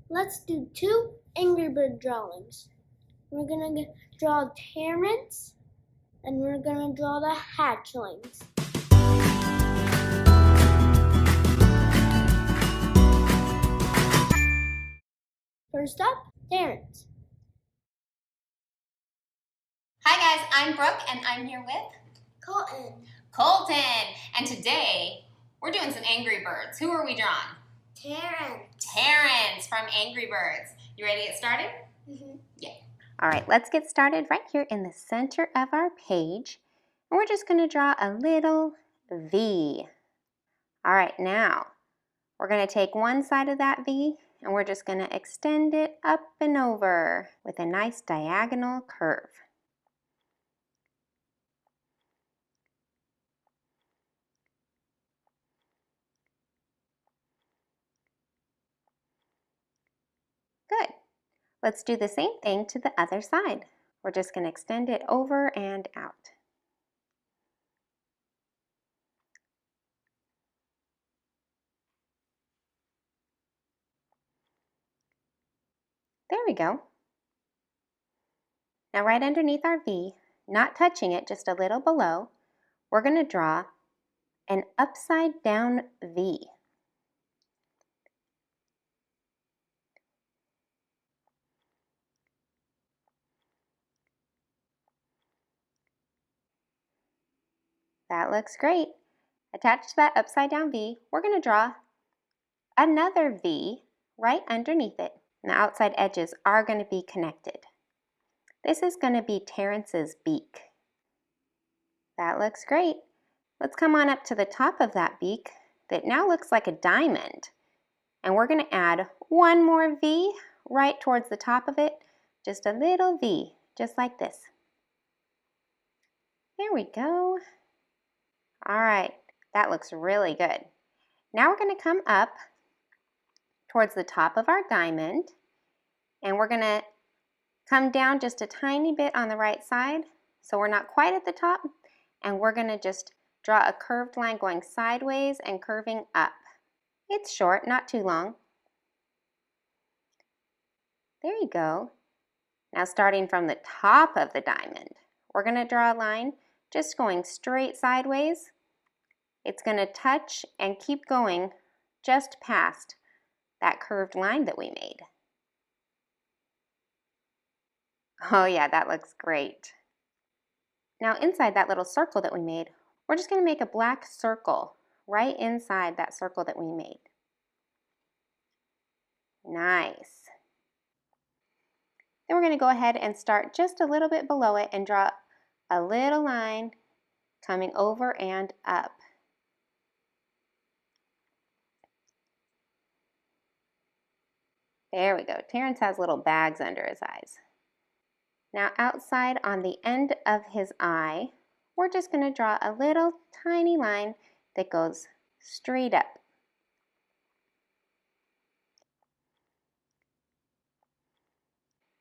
Let's do two Angry Bird drawings. We're gonna draw Terence and we're gonna draw the Hatchlings. First up, Terence. Hi guys, I'm Brooke and I'm here with Colton. And today we're doing some Angry Birds. Who are we drawing? Terence from Angry Birds. You ready to get started? Mm-hmm. Yeah. All right, let's get started right here in the center of our page. And we're just going to draw a little V. All right, now we're going to take one side of that V and we're just going to extend it up and over with a nice diagonal curve. Good. Let's do the same thing to the other side. We're just going to extend it over and out. There we go. Now right underneath our V, not touching it, just a little below, we're going to draw an upside down V. That looks great. Attached to that upside down V, we're going to draw another V right underneath it. And the outside edges are going to be connected. This is going to be Terence's beak. That looks great. Let's come on up to the top of that beak that now looks like a diamond. And we're going to add one more V right towards the top of it. Just a little V, just like this. There we go. All right, that looks really good. Now we're going to come up towards the top of our diamond and we're going to come down just a tiny bit on the right side so we're not quite at the top, and we're going to just draw a curved line going sideways and curving up. It's short, not too long. There you go. Now starting from the top of the diamond, we're going to draw a line just going straight sideways. It's going to touch and keep going just past that curved line that we made. Oh yeah, that looks great. Now inside that little circle that we made, we're just going to make a black circle right inside that circle that we made. Nice. Then we're going to go ahead and start just a little bit below it and draw a little line coming over and up. There we go. Terence has little bags under his eyes. Now outside on the end of his eye, we're just going to draw a little tiny line that goes straight up.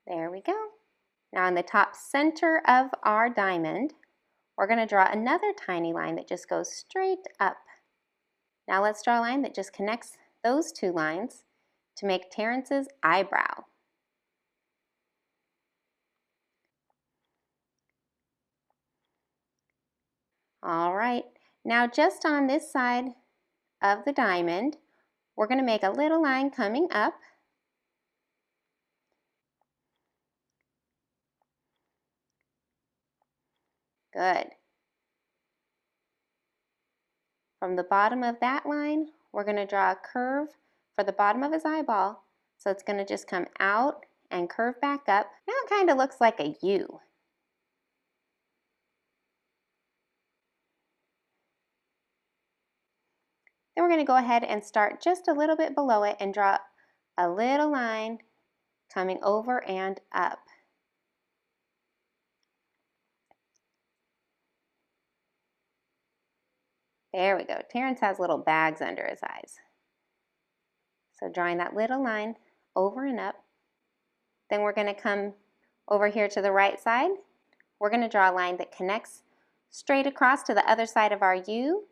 There we go. Now in the top center of our diamond, we're going to draw another tiny line that just goes straight up. Now let's draw a line that just connects those two lines to make Terence's eyebrow. All right, now just on this side of the diamond, we're going to make a little line coming up. Good. From the bottom of that line, we're going to draw a curve for the bottom of his eyeball. So it's going to just come out and curve back up. Now it kind of looks like a U. Then we're going to go ahead and start just a little bit below it and draw a little line coming over and up. There we go. Terence has little bags under his eyes. So drawing that little line over and up. Then we're going to come over here to the right side. We're going to draw a line that connects straight across to the other side of our U,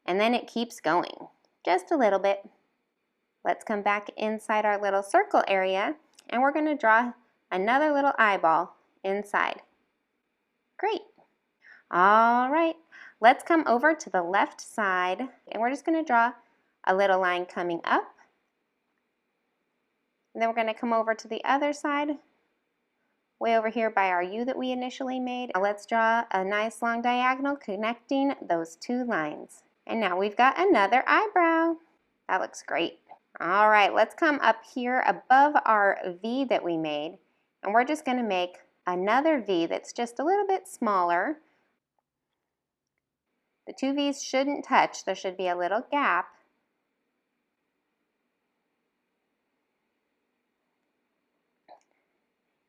and then it keeps going just a little bit. Let's come back inside our little circle area, and we're going to draw another little eyeball inside. Great. All right, let's come over to the left side, and we're just going to draw a little line coming up. And then we're going to come over to the other side, way over here by our U that we initially made. Now let's draw a nice long diagonal connecting those two lines. And now we've got another eyebrow. That looks great. All right, let's come up here above our V that we made, and we're just going to make another V that's just a little bit smaller. The two V's shouldn't touch. There should be a little gap.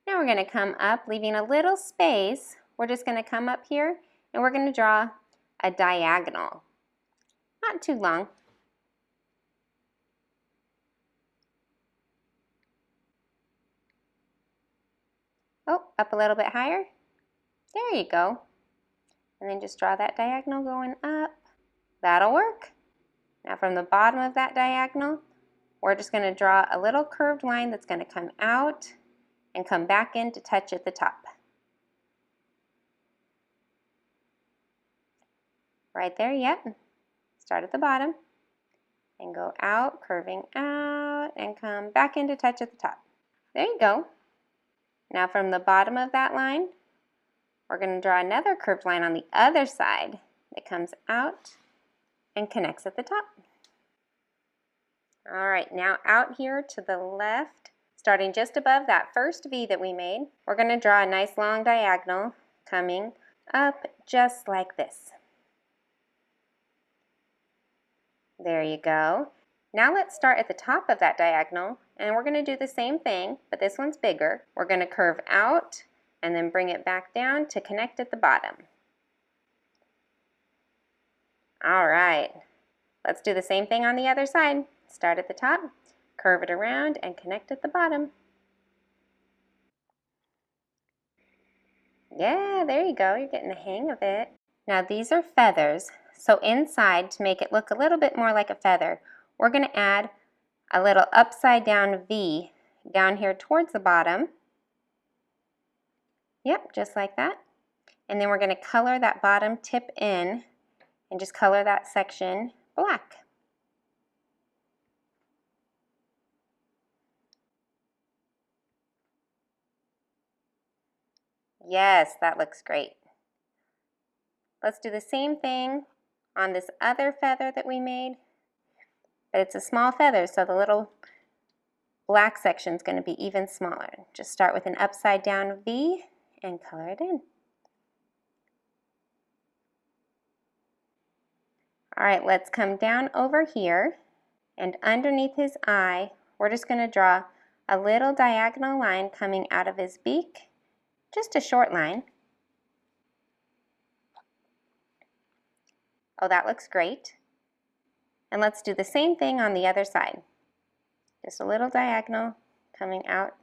Now we're going to come up, leaving a little space. We're just going to come up here, and we're going to draw a diagonal. Not too long. Oh, up a little bit higher. There you go. And then just draw that diagonal going up. That'll work. Now from the bottom of that diagonal, we're just going to draw a little curved line that's going to come out and come back in to touch at the top. Right there, yep. Start at the bottom and go out, curving out, and come back in to touch at the top. There you go. Now from the bottom of that line, we're going to draw another curved line on the other side that comes out and connects at the top. All right, now out here to the left, starting just above that first V that we made, we're going to draw a nice long diagonal coming up just like this. There you go. Now let's start at the top of that diagonal, and we're going to do the same thing, but this one's bigger. We're going to curve out and then bring it back down to connect at the bottom. All right, let's do the same thing on the other side. Start at the top, curve it around, and connect at the bottom. Yeah, there you go. You're getting the hang of it. Now these are feathers, so inside, to make it look a little bit more like a feather, we're going to add a little upside down V down here towards the bottom. Yep, just like that. And then we're going to color that bottom tip in and just color that section black. Yes, that looks great. Let's do the same thing on this other feather that we made, but it's a small feather, so the little black section is going to be even smaller. Just start with an upside down V and color it in. All right, let's come down over here, and underneath his eye, we're just going to draw a little diagonal line coming out of his beak, just a short line. Oh, that looks great. And let's do the same thing on the other side. Just a little diagonal coming out.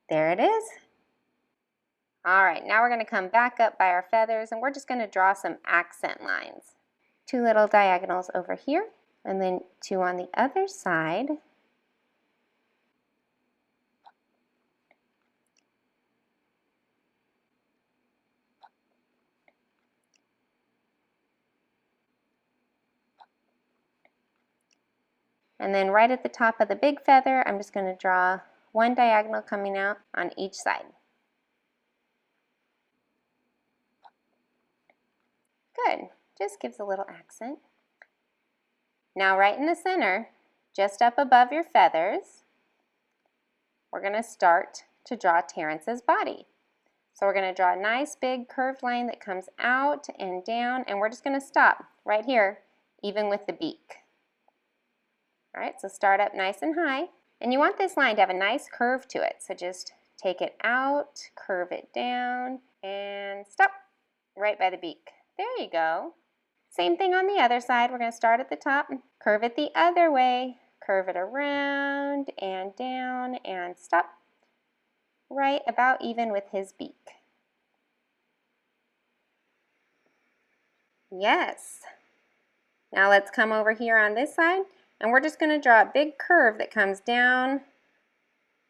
There it is. All right, now we're going to come back up by our feathers, and we're just going to draw some accent lines. Two little diagonals over here, and then two on the other side. And then right at the top of the big feather, I'm just going to draw one diagonal coming out on each side. Good, just gives a little accent. Now right in the center, just up above your feathers, we're going to start to draw Terrence's body. So we're going to draw a nice big curved line that comes out and down, and we're just going to stop right here, even with the beak. All right, so start up nice and high, and you want this line to have a nice curve to it, so just take it out, curve it down, and stop right by the beak. There you go. Same thing on the other side. We're going to start at the top, curve it the other way, curve it around and down, and stop right about even with his beak. Yes. Now let's come over here on this side, And we're just going to draw a big curve that comes down,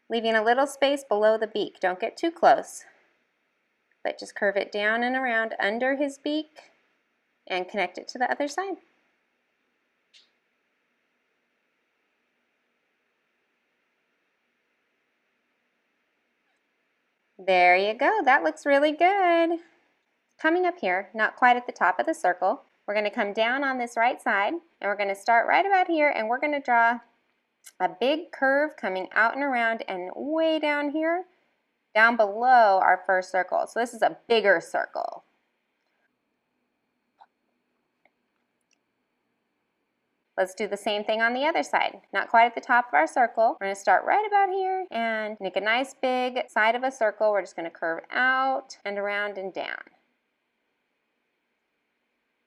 leaving a little space below the beak. Don't get too close, but just curve it down and around under his beak and connect it to the other side. There you go. That looks really good. Coming up here, not quite at the top of the circle, we're going to come down on this right side, and we're going to start right about here, and we're going to draw a big curve coming out and around and way down here, down below our first circle. So this is a bigger circle. Let's do the same thing on the other side. Not quite at the top of our circle. We're going to start right about here and make a nice big side of a circle. We're just going to curve out and around and down.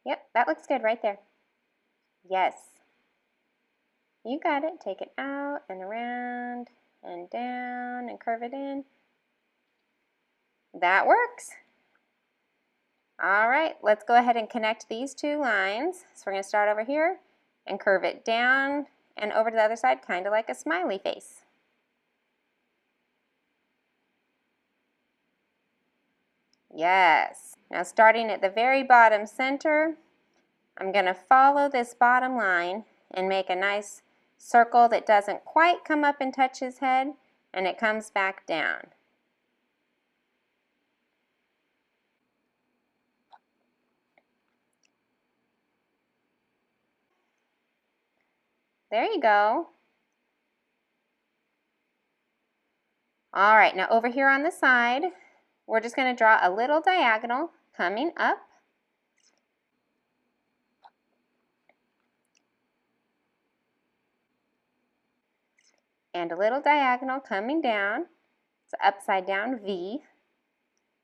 Yep, that looks good right there. Yes. You got it. Take it out and around and down and curve it in. That works. All right, let's go ahead and connect these two lines. So we're going to start over here and curve it down and over to the other side, kind of like a smiley face. Yes. Now starting at the very bottom center, I'm going to follow this bottom line and make a nice circle that doesn't quite come up and touch his head, and it comes back down. There you go. All right, now over here on the side, we're just going to draw a little diagonal coming up. And a little diagonal coming down. It's an upside down V.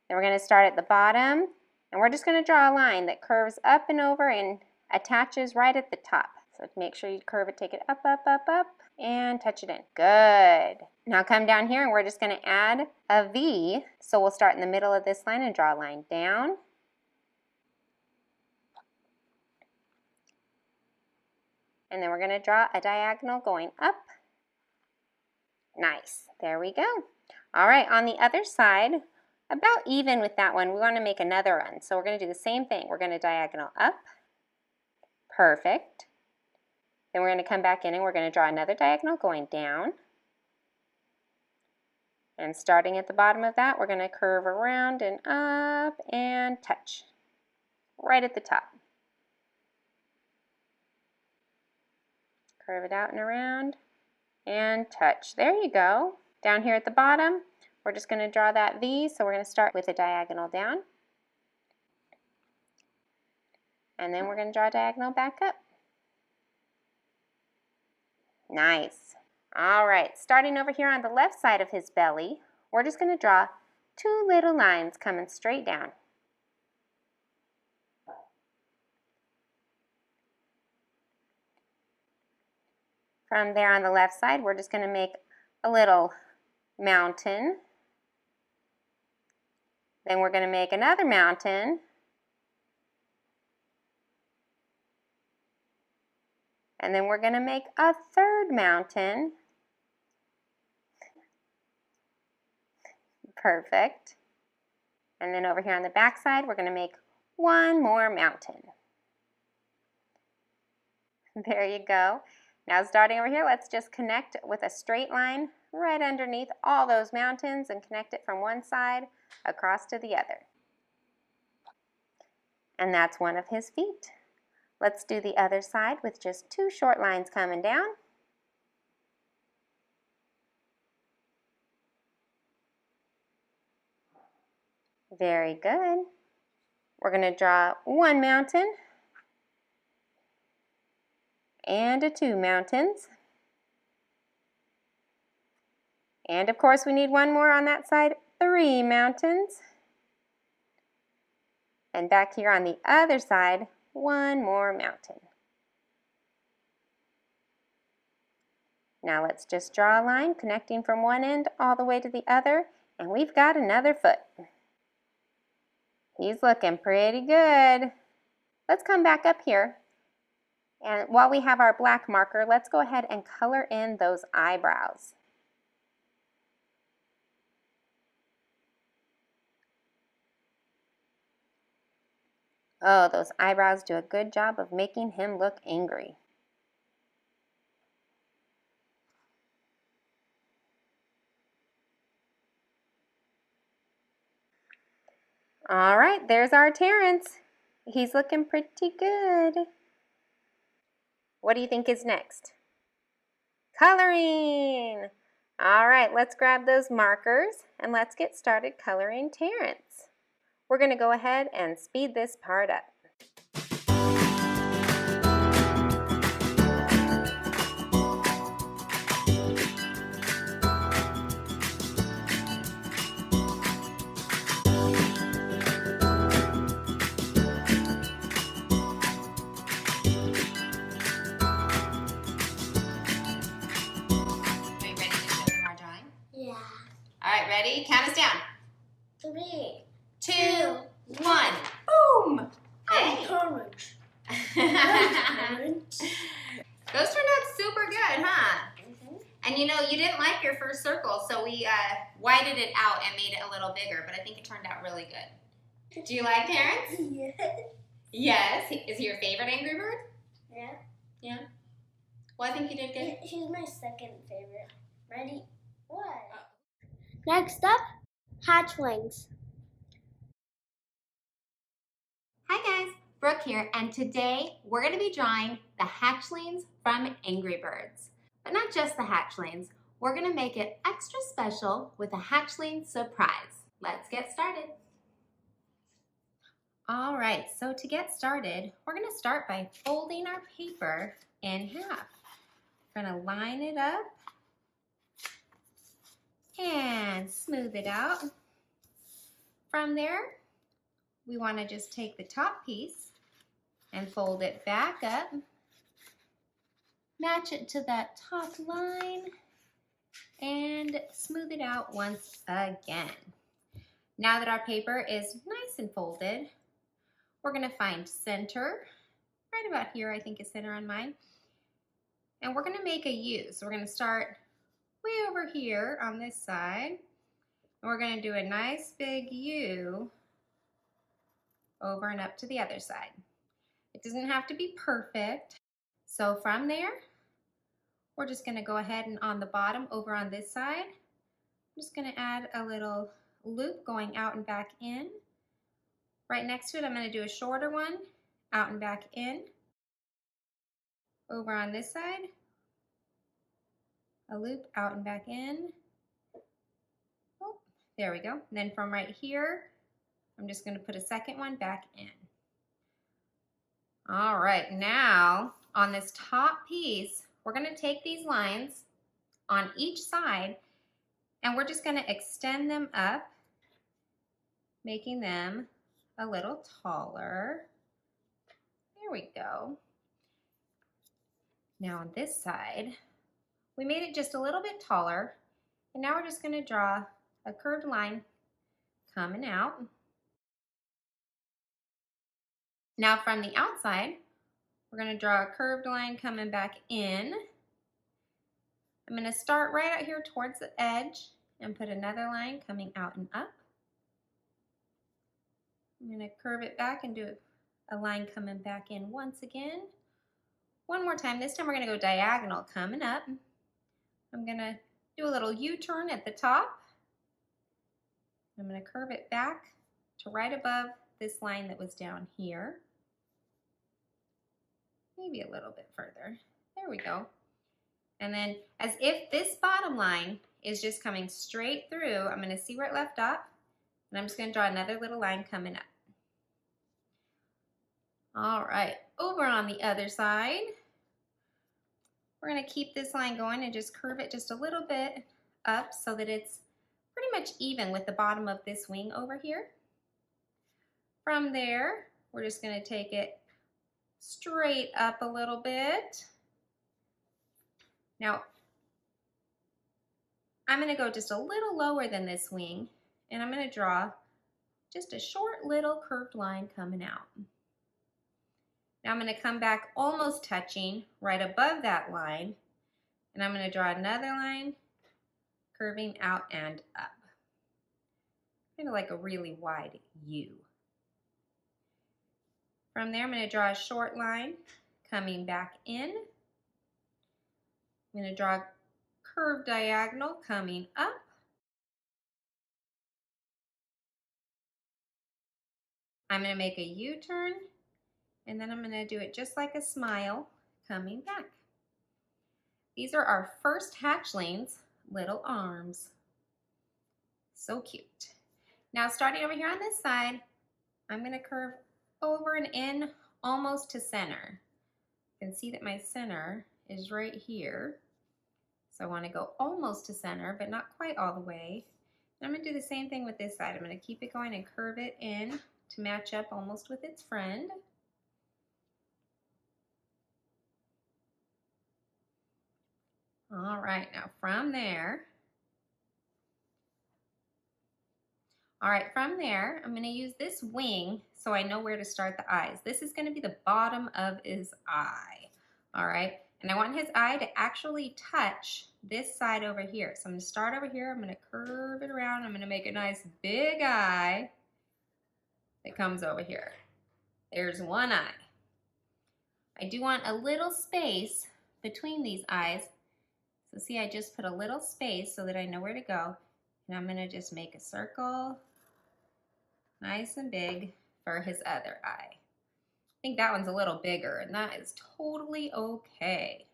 Then we're going to start at the bottom, and we're just going to draw a line that curves up and over and attaches right at the top. So make sure you curve it, take it up, up, up, up, and touch it in. Good. Now come down here, and we're just going to add a V. So we'll start in the middle of this line and draw a line down. And then we're going to draw a diagonal going up. Nice. There we go. All right, on the other side, about even with that one, we want to make another one. So we're going to do the same thing. We're going to diagonal up. Perfect. Then we're going to come back in and we're going to draw another diagonal going down. And starting at the bottom of that, we're going to curve around and up and touch right at the top. Curve it out and around and touch. There you go. Down here at the bottom, we're just going to draw that V. So we're going to start with a diagonal down. And then we're going to draw a diagonal back up. Nice. All right, starting over here on the left side of his belly, we're just going to draw two little lines coming straight down. From there on the left side, we're just going to make a little mountain. Then we're going to make another mountain. And then we're going to make a third mountain. Perfect. And then over here on the back side, we're going to make one more mountain. There you go. Now starting over here, let's just connect with a straight line right underneath all those mountains and connect it from one side across to the other. And that's one of his feet. Let's do the other side with just two short lines coming down. Very good. We're going to draw one mountain and two mountains. And of course we need one more on that side, 3 mountains. And back here on the other side, one more mountain. Now let's just draw a line connecting from one end all the way to the other, and we've got another foot. He's looking pretty good. Let's come back up here And while we have our black marker, let's go ahead and color in those eyebrows. Oh, those eyebrows do a good job of making him look angry. All right, there's our Terence. He's looking pretty good. What do you think is next? Coloring! All right, let's grab those markers and let's get started coloring Terence. We're going to go ahead and speed this part up. Yeah. All right, ready? Count us down. 3, 2, 1. Boom! Hey. Courage. Those turned out super good, huh? Mm-hmm. And you know, you didn't like your first circle, so we widened it out and made it a little bigger, but I think it turned out really good. Do you like Terence? Yes. Yes. Is he your favorite Angry Bird? Yeah. Yeah. Well, I think you did good. He's my second favorite. Ready? What? Next up, hatchlings. Hi guys, Brooke here, and today we're going to be drawing the hatchlings from Angry Birds. But not just the hatchlings, we're going to make it extra special with a hatchling surprise. Let's get started. All right, so to get started, we're going to start by folding our paper in half. We're going to line it up and smooth it out. From there, we want to just take the top piece and fold it back up, match it to that top line, and smooth it out once again. Now that our paper is nice and folded, we're going to find center, right about here I think is center on mine, and we're going to make a U. So we're going to start way over here on this side, and we're going to do a nice big U over and up to the other side. It doesn't have to be perfect. So from there, we're just going to go ahead and on the bottom over on this side, I'm just going to add a little loop going out and back in. Right next to it, I'm going to do a shorter one, out and back in. Over on this side, a loop out and back in. Oh, there we go. And then from right here, I'm just going to put a second one back in. All right, now on this top piece, we're going to take these lines on each side and we're just going to extend them up, making them a little taller. There we go. Now on this side, we made it just a little bit taller, and now we're just going to draw a curved line coming out. Now from the outside, we're going to draw a curved line coming back in. I'm going to start right out here towards the edge and put another line coming out and up. I'm going to curve it back and do a line coming back in once again. One more time. This time we're going to go diagonal coming up. I'm going to do a little U-turn at the top. I'm going to curve it back to right above this line that was down here. Maybe a little bit further. There we go. And then as if this bottom line is just coming straight through, I'm going to see where it left off, and I'm just going to draw another little line coming up. All right, over on the other side, we're going to keep this line going and just curve it just a little bit up so that it's pretty much even with the bottom of this wing over here. From there, we're just going to take it straight up a little bit. Now, I'm going to go just a little lower than this wing, and I'm going to draw just a short little curved line coming out. Now I'm going to come back almost touching right above that line, and I'm going to draw another line curving out and up, kind of like a really wide U. From there, I'm going to draw a short line coming back in. I'm going to draw a curved diagonal coming up. I'm going to make a U-turn, and then I'm going to do it just like a smile coming back. These are our first hatchlings' little arms. So cute. Now starting over here on this side, I'm going to curve over and in almost to center. You can see that my center is right here. So I want to go almost to center, but not quite all the way. And I'm going to do the same thing with this side. I'm going to keep it going and curve it in to match up almost with its friend. All right, now from there, I'm going to use this wing so I know where to start the eyes. This is going to be the bottom of his eye. All right, and I want his eye to actually touch this side over here. So I'm going to start over here. I'm going to curve it around. I'm going to make a nice big eye that comes over here. There's one eye. I do want a little space between these eyes. So see, I just put a little space so that I know where to go. And I'm going to just make a circle, nice and big, for his other eye. I think that one's a little bigger, and that is totally okay.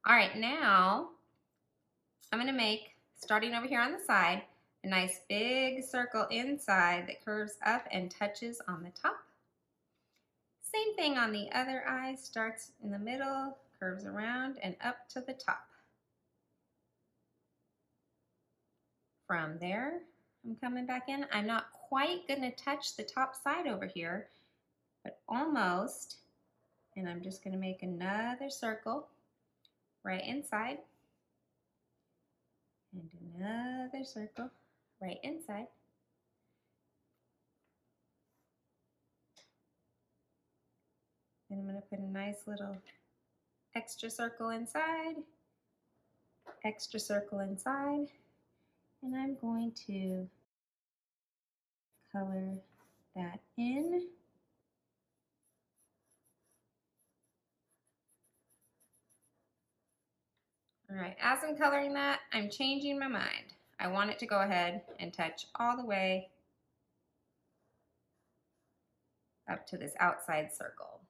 All right, now I'm going to make, starting over here on the side, a nice big circle inside that curves up and touches on the top. Same thing on the other eye, starts in the middle, curves around and up to the top. From there, I'm coming back in. I'm not quite going to touch the top side over here, but almost. And I'm just going to make another circle right inside. And another circle right inside. And I'm going to put a nice little extra circle inside, extra circle inside. And I'm going to color that in. All right, as I'm coloring that, I'm changing my mind. I want it to go ahead and touch all the way up to this outside circle.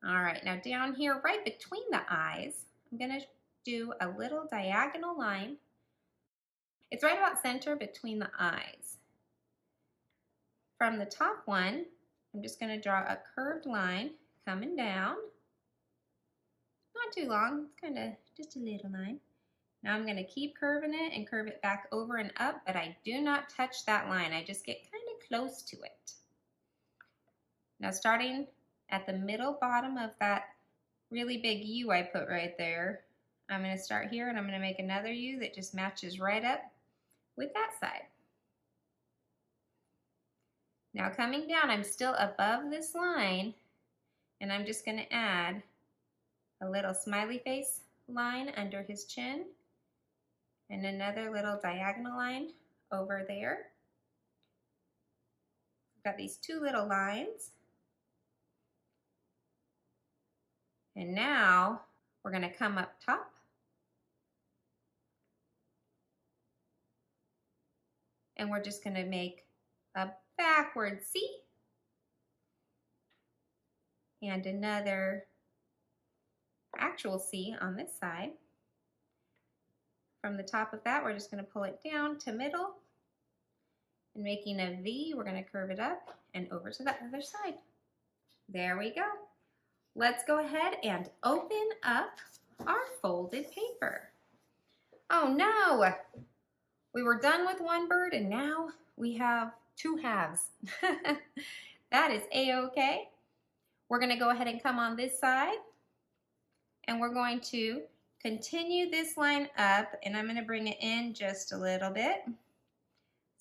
All right, now down here, right between the eyes, I'm gonna do a little diagonal line. It's right about center between the eyes. From the top one, I'm just gonna draw a curved line coming down. Not too long, it's kind of just a little line. Now I'm gonna keep curving it and curve it back over and up, but I do not touch that line. I just get kind of close to it. Now starting at the middle bottom of that really big U I put right there, I'm gonna start here and I'm gonna make another U that just matches right up with that side. Now coming down, I'm still above this line, and I'm just gonna add a little smiley face line under his chin and another little diagonal line over there. I've got these two little lines. And now we're going to come up top and we're just going to make a backward C and another actual C on this side. From the top of that, we're just going to pull it down to middle, and making a V, we're going to curve it up and over to the other side. There we go. Let's go ahead and open up our folded paper. Oh no, we were done with one bird and now we have two halves. That is a-okay. We're going to go ahead and come on this side, and we're going to continue this line up, and I'm going to bring it in just a little bit.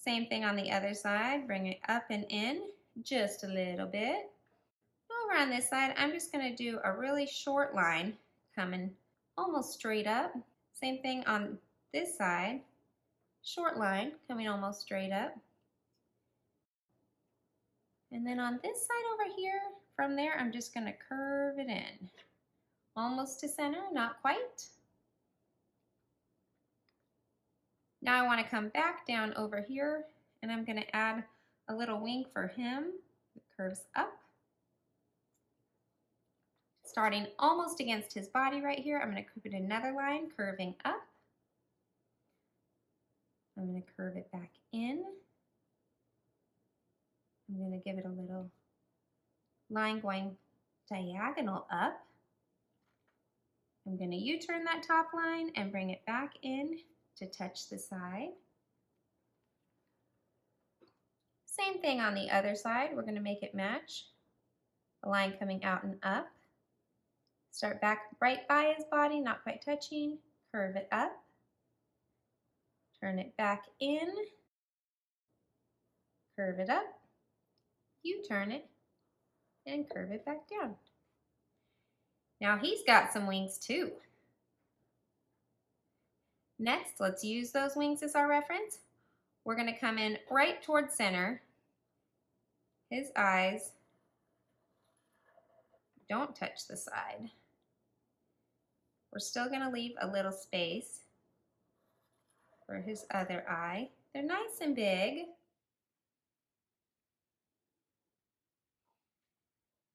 Same thing on the other side. Bring it up and in just a little bit. Over on this side, I'm just going to do a really short line coming almost straight up. Same thing on this side. Short line coming almost straight up. And then on this side over here, from there, I'm just going to curve it in. Almost to center, not quite. Now I want to come back down over here, and I'm going to add a little wing for him. It curves up. Starting almost against his body right here, I'm going to put another line curving up. I'm going to curve it back in. I'm going to give it a little line going diagonal up. I'm going to U-turn that top line and bring it back in to touch the side. Same thing on the other side. We're going to make it match. A line coming out and up. Start back right by his body, not quite touching. Curve it up. Turn it back in. Curve it up. U-turn it and curve it back down. Now he's got some wings too. Next, let's use those wings as our reference. We're going to come in right towards center. His eyes don't touch the side. We're still going to leave a little space for his other eye. They're nice and big.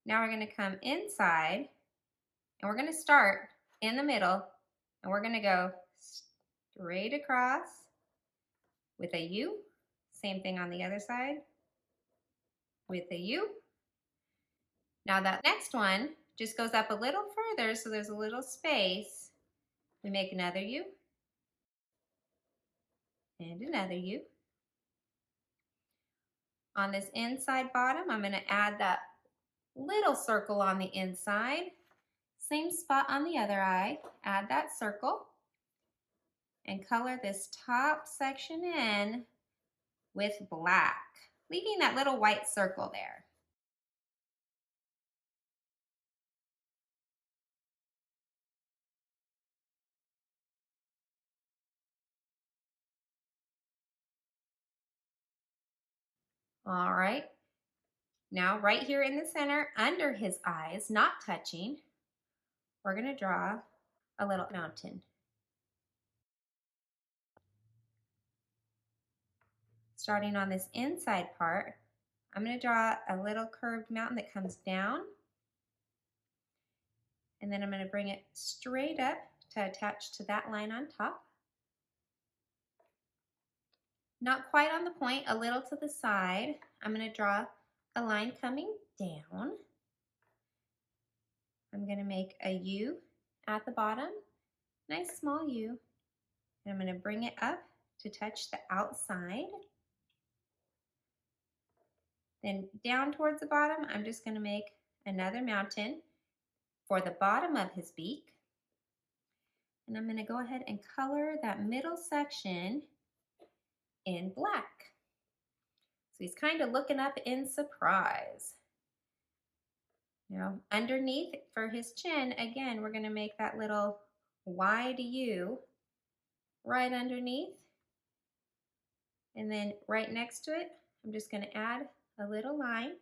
Now we're going to come inside, and we're going to start in the middle, and we're going to go straight across with a U. Same thing on the other side with a U. Now that next one just goes up a little further, so there's a little space. We make another U and another U. On this inside bottom, I'm going to add that little circle on the inside. Same spot on the other eye. Add that circle and color this top section in with black, leaving that little white circle there. All right. Now right here in the center, under his eyes, not touching, we're going to draw a little mountain. Starting on this inside part, I'm going to draw a little curved mountain that comes down, and then I'm going to bring it straight up to attach to that line on top. Not quite on the point, a little to the side. I'm going to draw a line coming down. I'm going to make a U at the bottom, nice small U, and I'm going to bring it up to touch the outside. Then down towards the bottom, I'm just going to make another mountain for the bottom of his beak. And I'm going to go ahead and color that middle section in black. So he's kind of looking up in surprise. Now underneath for his chin, again, we're going to make that little wide U right underneath. And then right next to it, I'm just going to add a little line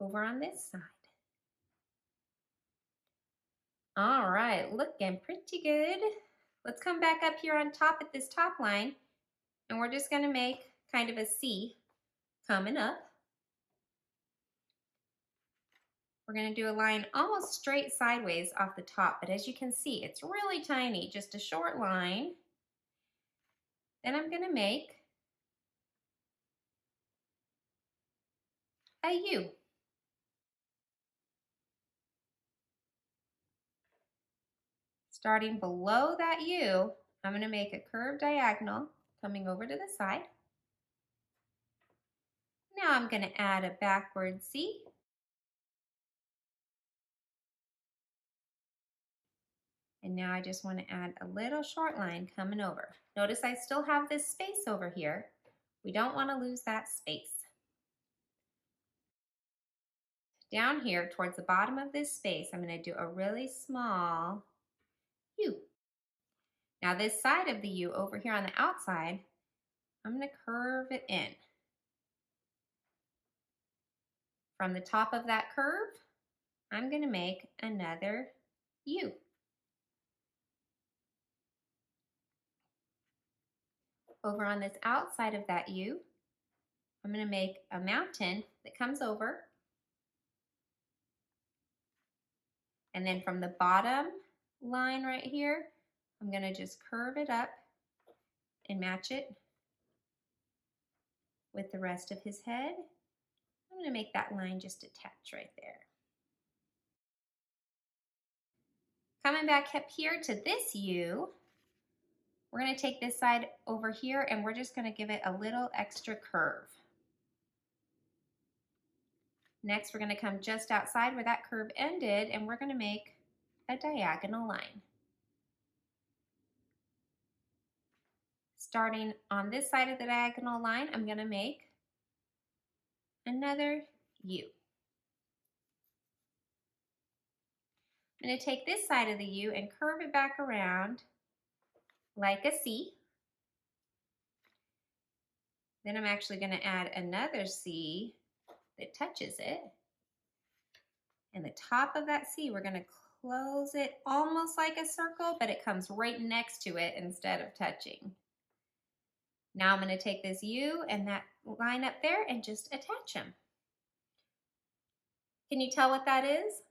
over on this side. All right, looking pretty good. Let's come back up here on top at this top line, and we're just going to make kind of a C coming up. We're going to do a line almost straight sideways off the top, but as you can see, it's really tiny, just a short line. Then I'm going to make a U. Starting below that U, I'm going to make a curved diagonal coming over to the side. Now I'm going to add a backward C. And now I just want to add a little short line coming over. Notice I still have this space over here. We don't want to lose that space. Down here towards the bottom of this space, I'm going to do a really small U. Now this side of the U over here on the outside, I'm going to curve it in. From the top of that curve, I'm going to make another U. Over on this outside of that U, I'm going to make a mountain that comes over. And then from the bottom line right here, I'm going to just curve it up and match it with the rest of his head. I'm going to make that line just attach right there. Coming back up here to this U, we're going to take this side over here and we're just going to give it a little extra curve. Next, we're going to come just outside where that curve ended and we're going to make a diagonal line. Starting on this side of the diagonal line, I'm going to make another U. I'm going to take this side of the U and curve it back around like a C. Then I'm actually going to add another C that touches it. And the top of that C, we're going to close it almost like a circle, but it comes right next to it instead of touching. Now I'm going to take this U and that line up there and just attach them. Can you tell what that is?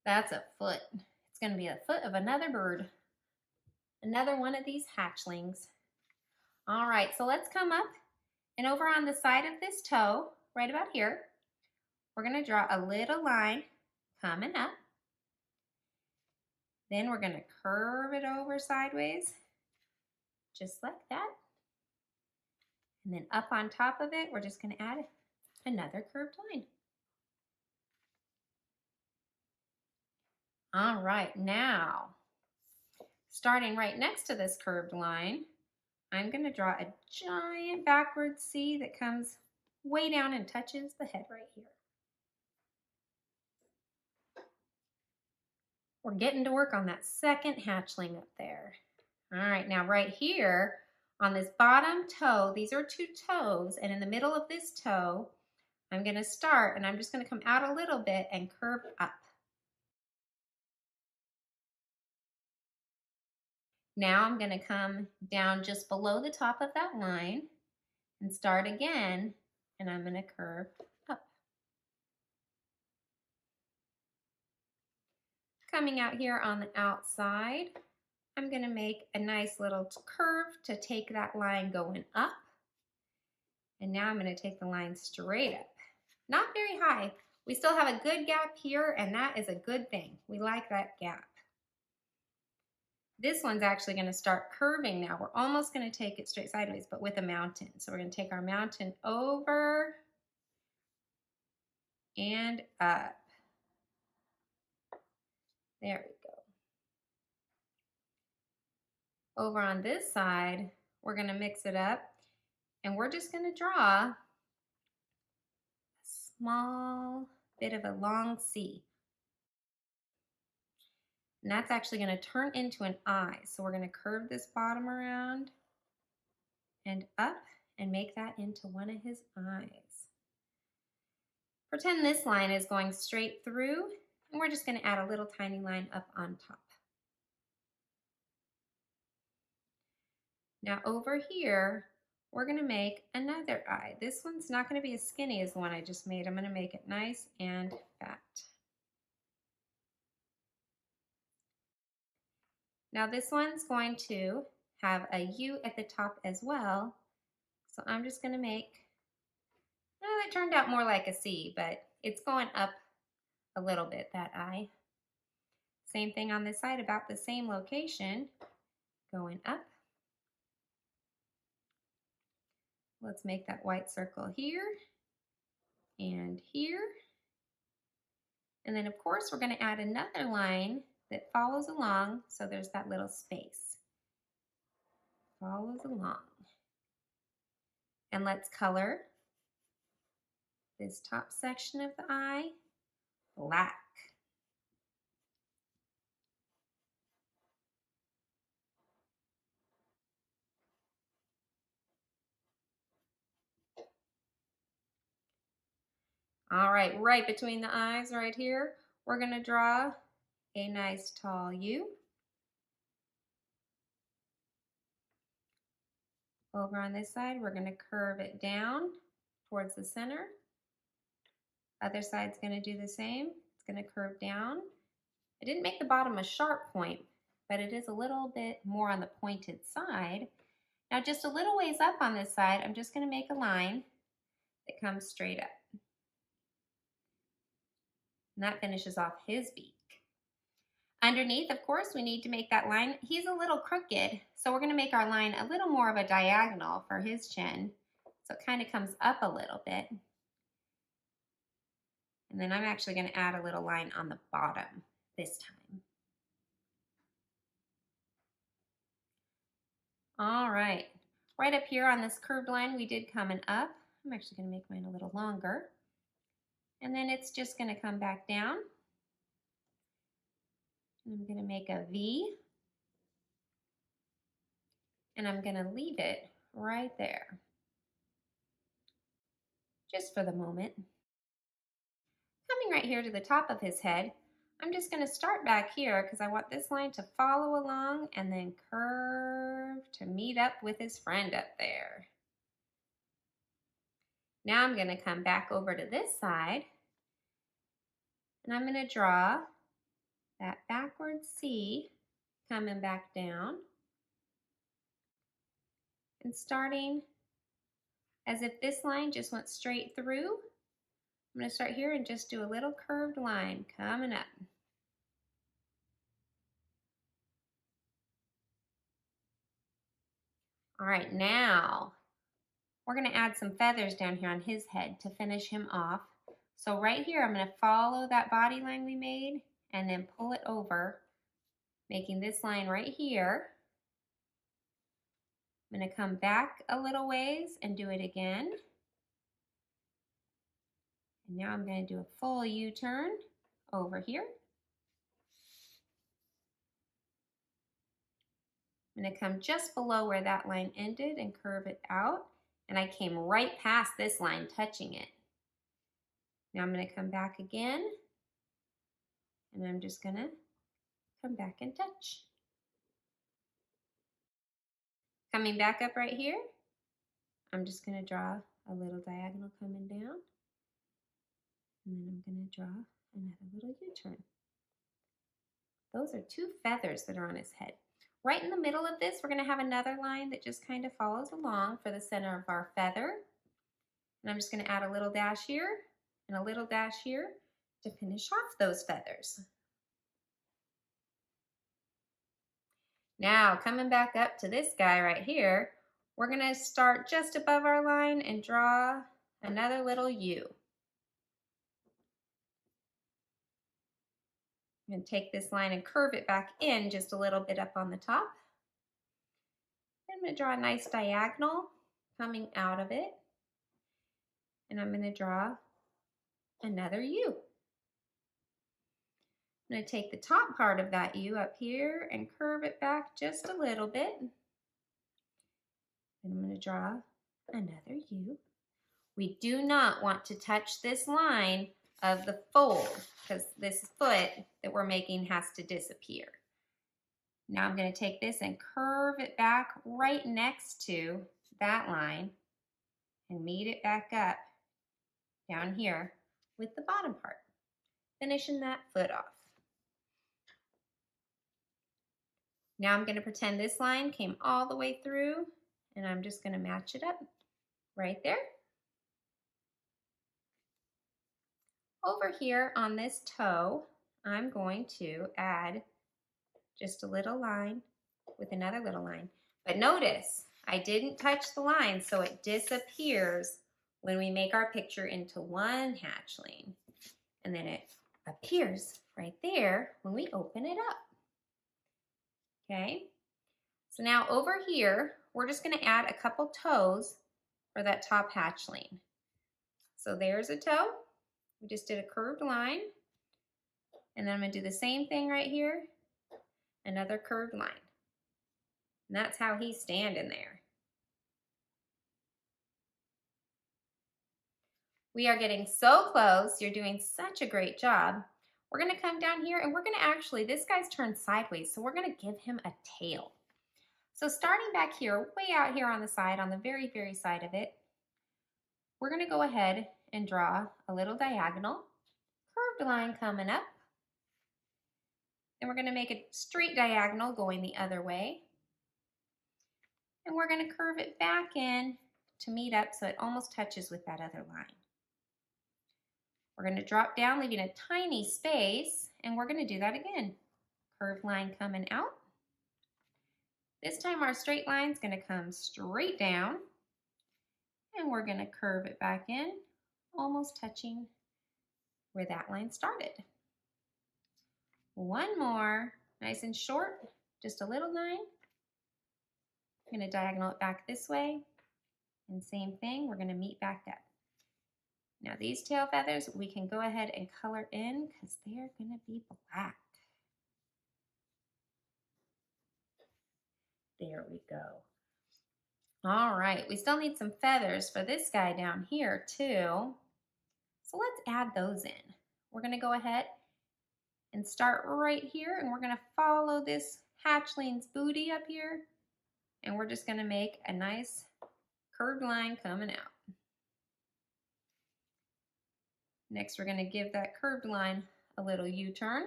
That's a foot. It's going to be the foot of another bird. Another one of these hatchlings. All right, so let's come up and over on the side of this toe, right about here, we're going to draw a little line coming up. Then we're going to curve it over sideways, just like that. And then up on top of it, we're just going to add another curved line. All right, now, starting right next to this curved line, I'm going to draw a giant backward C that comes way down and touches the head right here. We're getting to work on that second hatchling up there. All right, now right here on this bottom toe, these are two toes, and in the middle of this toe, I'm going to start and I'm just going to come out a little bit and curve up. Now I'm going to come down just below the top of that line and start again, and I'm going to curve up. Coming out here on the outside, I'm going to make a nice little curve to take that line going up. And now I'm going to take the line straight up. Not very high. We still have a good gap here, and that is a good thing. We like that gap. This one's actually going to start curving now. We're almost going to take it straight sideways, but with a mountain. So we're going to take our mountain over and up. There we go. Over on this side, we're going to mix it up, and we're just going to draw a small bit of a long C. And that's actually going to turn into an eye. So we're going to curve this bottom around and up and make that into one of his eyes. Pretend this line is going straight through, and we're just going to add a little tiny line up on top. Now over here, we're going to make another eye. This one's not going to be as skinny as the one I just made. I'm going to make it nice and fat. Now this one's going to have a U at the top as well. So I'm just going to make, well, it turned out more like a C, but it's going up a little bit, that eye. Same thing on this side, about the same location, going up. Let's make that white circle here and here. And then of course we're going to add another line that follows along, so there's that little space. Follows along. And let's color this top section of the eye black. All right, right between the eyes right here, we're going to draw a nice tall U. Over on this side, we're going to curve it down towards the center. Other side's going to do the same. It's going to curve down. I didn't make the bottom a sharp point, but it is a little bit more on the pointed side. Now just a little ways up on this side, I'm just going to make a line that comes straight up. And that finishes off his beak. Underneath, of course, we need to make that line. He's a little crooked, so we're going to make our line a little more of a diagonal for his chin. So it kind of comes up a little bit. And then I'm actually going to add a little line on the bottom this time. All right. Right up here on this curved line, we did coming up. I'm actually going to make mine a little longer. And then it's just going to come back down. I'm going to make a V. And I'm going to leave it right there. Just for the moment. Coming right here to the top of his head, I'm just going to start back here because I want this line to follow along and then curve to meet up with his friend up there. Now I'm going to come back over to this side and I'm going to draw that backward C coming back down and starting as if this line just went straight through. I'm going to start here and just do a little curved line coming up. All right, now we're going to add some feathers down here on his head to finish him off. So right here, I'm going to follow that body line we made and then pull it over, making this line right here. I'm going to come back a little ways and do it again. And now I'm going to do a full U-turn over here. I'm going to come just below where that line ended and curve it out. And I came right past this line, touching it. Now I'm going to come back again. And I'm just going to come back and touch. Coming back up right here, I'm just going to draw a little diagonal coming down. And then I'm going to draw another little U-turn. Those are two feathers that are on his head. Right in the middle of this, we're going to have another line that just kind of follows along for the center of our feather. And I'm just going to add a little dash here and a little dash here to finish off those feathers. Now, coming back up to this guy right here, we're going to start just above our line and draw another little U. I'm going to take this line and curve it back in just a little bit up on the top. I'm going to draw a nice diagonal coming out of it. And I'm going to draw another U. I'm going to take the top part of that U up here and curve it back just a little bit. And I'm going to draw another U. We do not want to touch this line of the fold because this foot that we're making has to disappear. Now I'm going to take this and curve it back right next to that line and meet it back up down here with the bottom part, finishing that foot off. Now I'm going to pretend this line came all the way through and I'm just going to match it up right there. Over here on this toe, I'm going to add just a little line with another little line. But notice, I didn't touch the line, so it disappears when we make our picture into one hatchling. And then it appears right there when we open it up. Okay? So now over here, we're just going to add a couple toes for that top hatchling. So there's a toe. We just did a curved line. And then I'm going to do the same thing right here. Another curved line. And that's how he's standing there. We are getting so close. You're doing such a great job. We're going to come down here and we're going to actually, this guy's turned sideways, so we're going to give him a tail. So starting back here, way out here on the side, on the very, very side of it, we're going to go ahead and draw a little diagonal, curved line coming up. And we're going to make a straight diagonal going the other way. And we're going to curve it back in to meet up so it almost touches with that other line. We're going to drop down, leaving a tiny space, and we're going to do that again. Curved line coming out. This time our straight line is going to come straight down, and we're going to curve it back in, almost touching where that line started. One more, nice and short, just a little line. I'm going to diagonal it back this way, and same thing, we're going to meet back up. Now these tail feathers we can go ahead and color in because they're going to be black. There we go. All right, we still need some feathers for this guy down here too. So let's add those in. We're going to go ahead and start right here, and we're going to follow this hatchling's booty up here, and we're just going to make a nice curved line coming out. Next, we're going to give that curved line a little U-turn.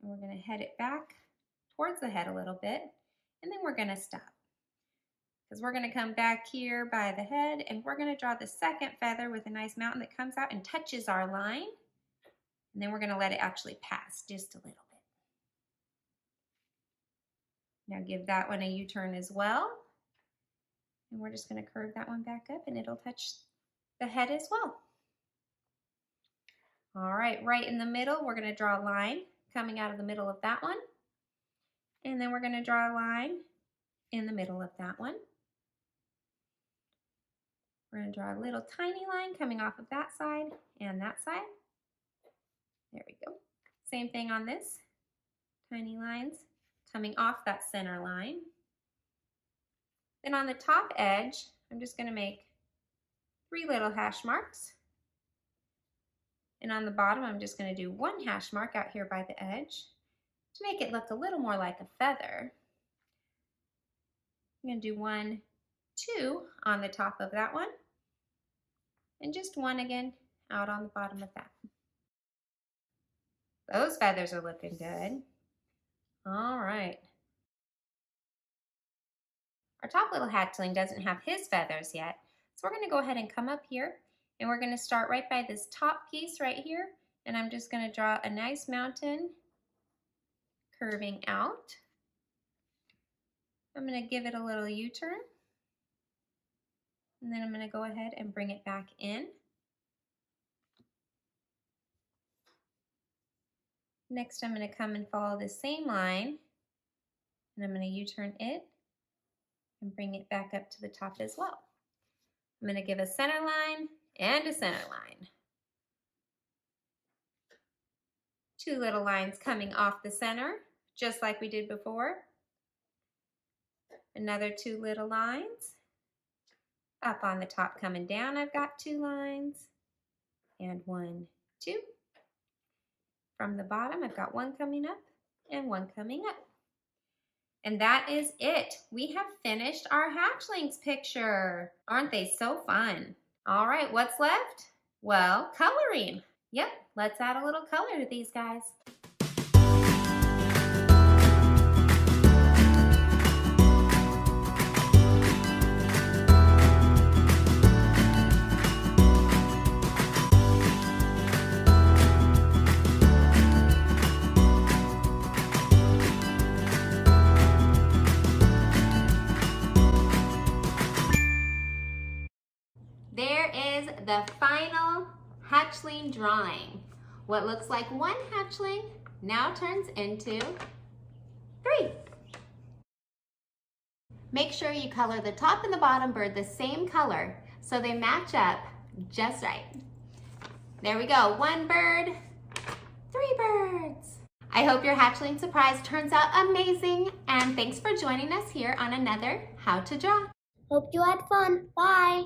And we're going to head it back towards the head a little bit, and then we're going to stop. Because we're going to come back here by the head, and we're going to draw the second feather with a nice mountain that comes out and touches our line. And then we're going to let it actually pass just a little bit. Now give that one a U-turn as well. And we're just going to curve that one back up, and it'll touch the head as well. All right, right in the middle, we're going to draw a line coming out of the middle of that one. And then we're going to draw a line in the middle of that one. We're going to draw a little tiny line coming off of that side and that side. There we go. Same thing on this. Tiny lines coming off that center line. Then on the top edge, I'm just going to make 3 little hash marks. And on the bottom, I'm just going to do 1 hash mark out here by the edge to make it look a little more like a feather. I'm going to do 1, 2 on the top of that one, and just 1 again out on the bottom of that. Those feathers are looking good. All right. Our top little hatchling doesn't have his feathers yet, so we're going to go ahead and come up here, and we're going to start right by this top piece right here, and I'm just going to draw a nice mountain curving out. I'm going to give it a little U-turn, and then I'm going to go ahead and bring it back in. Next, I'm going to come and follow the same line, and I'm going to U-turn it and bring it back up to the top as well. I'm going to give a center line and a center line. 2 little lines coming off the center, just like we did before. Another 2 little lines. Up on the top coming down, I've got 2 lines. And 1, 2. From the bottom, I've got 1 coming up and 1 coming up. And that is it. We have finished our hatchlings picture. Aren't they so fun? All right, what's left? Well, coloring. Yep, let's add a little color to these guys. There is the final hatchling drawing. What looks like 1 hatchling now turns into 3. Make sure you color the top and the bottom bird the same color so they match up just right. There we go, 1 bird, 3 birds. I hope your hatchling surprise turns out amazing, and thanks for joining us here on another How to Draw. Hope you had fun. Bye.